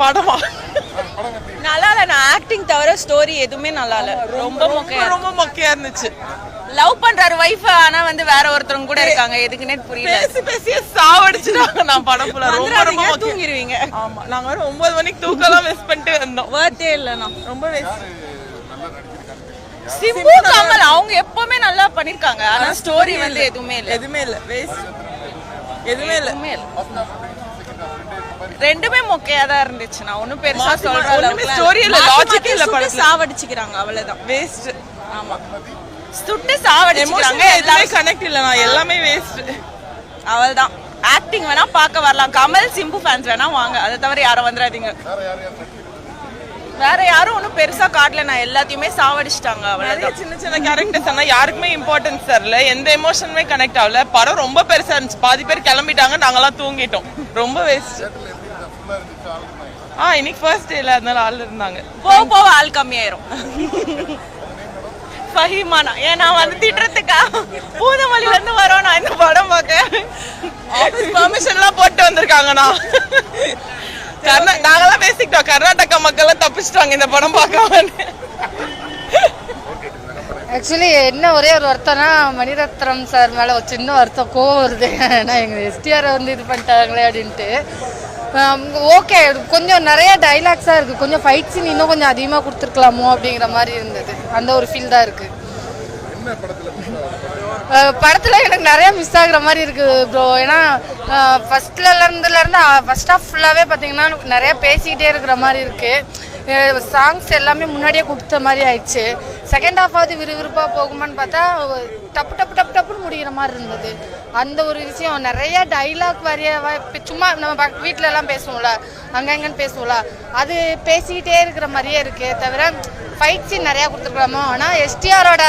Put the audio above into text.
படமா நல்லா இல்ல. நான் ஆக்டிங் தவிர ஸ்டோரி எதுவுமே நல்லா இல்ல. ரொம்ப மொக்கையா இருந்துச்சு. லவ் பண்றாரு வைஃப், ஆனா வந்து வேற ஒருத்தவங்க கூட இருக்காங்க. எதுக்குன்னே புரியல. பேசியே சாவடிச்சுட்டாங்க. நான் படம் ஃபுல்லா ரொம்ப தூங்கிடுவீங்க. ஆமா, நாங்க வர 9 மணிக்கு தூக்கலாம் மிஸ் பண்ணிட்டு வந்தோம். வர்த்தே இல்லனா ரொம்ப வேஸ்ட். சிம்பு கமல் அவங்க எப்பவுமே நல்லா பண்ணிருக்காங்க. ஆனா ஸ்டோரி வந்து எதுவுமே இல்ல வேஸ்ட். எதுவுமே இல்ல. ரெண்டுமே மொக்கையா தான் இருந்துச்சு. நான் ஒண்ணும் பெருசா சொல்றேன். ஸ்டோரி இல்ல, லாஜிக் இல்ல. படத்துல சாவடிச்சுக்கிறாங்க, அவ்வளவுதான். வேஸ்ட். ஆமா, சுட்டு சாவடிச்சுக்கிறாங்க. எல்லாமே கனெக்ட் இல்ல. நான் எல்லாமே வேஸ்ட். அவ்வளவுதான். ஆக்டிங் வேணா பார்க்க வரலாம். கமல் சிம்பு ஃபேன்ஸ் வேணா வாங்க. அதை தவிர யாரும் வந்துடாதீங்க. வேற யாரும் ஒன்றும் பெருசா காட்டல. நான் எல்லாத்தையுமே சாவடிச்சிட்டாங்க. அவ்வளவுதான். சின்ன சின்ன கேரக்டர்ஸ் ஆனா யாருக்குமே இம்பார்ட்டன்ஸ் தரல. எந்த எமோஷனுமே கனெக்ட் ஆகல. படம் ரொம்ப பெருசா இருந்துச்சு. பாதி பேர் கிளம்பிட்டாங்க, நாங்கெல்லாம் தூங்கிட்டோம். ரொம்ப வேஸ்ட். இன்னைக்கு ஃபர்ஸ்ட் டேல அதனால ஆள் இருந்தாங்க. போக ஆள் கம்மியாயிரும். ஃபஹிமானா ஏன்னா வந்து திட்டுறதுக்கா பூதமல்லில இருந்து வரோம். நான் இந்த படம் பார்க்க ஆபீஸ் பெர்மிஷன்லாம் போட்டு வந்திருக்காங்கண்ணா. நாங்கெல்லாம் பேசிக்கிட்டோம். கர்நாடகா மக்கள் தப்பிச்சிட்டாங்க இந்த படம் பார்க்காம. ஆக்சுவலி என்ன ஒரே ஒரு வருத்தம்னா மணிரத்னம் சார் மேலே ஒரு சின்ன வருத்தம், கோவம் வருது. ஏன்னா எங்கள் எஸ்டிஆரை வந்து இது பண்ணிட்டாங்களே அப்படின்ட்டு. ஓகே, கொஞ்சம் நிறைய டைலாக்ஸாக இருக்குது. கொஞ்சம் ஃபைட் சீன் இன்னும் கொஞ்சம் அதிகமாக கொடுத்துருக்கலாமோ அப்படிங்கிற மாதிரி இருந்தது. அந்த ஒரு ஃபீல் தான் இருக்குது. படத்தில் எனக்கு நிறைய மிஸ் ஆகுற மாதிரி இருக்குது ப்ரோ. ஏன்னா ஃபர்ஸ்ட் ஹாஃப் ஃபுல்லாகவே பார்த்தீங்கன்னா நிறைய பேசிக்கிட்டே இருக்கிற மாதிரி இருக்குது. சாங்ஸ் எல்லாமே முன்னாடியே கொடுத்த மாதிரி ஆயிடுச்சு. செகண்ட் ஹாஃபாவது விறுவிறுப்பாக போகுமான்னு பார்த்தா டப்புன்னு முடிகிற மாதிரி இருந்தது. அந்த ஒரு விஷயம், நிறைய டைலாக் சும்மா நம்ம வீட்டில எல்லாம் பேசுவோம்ல, அங்கங்கன்னு பேசுவோம்ல, அது பேசிக்கிட்டே இருக்கிற மாதிரியே இருக்கு. தவிர ஃபைட் சீன் நிறையா கொடுத்துருக்கலாமோ. ஆனால் எஸ்டிஆரோட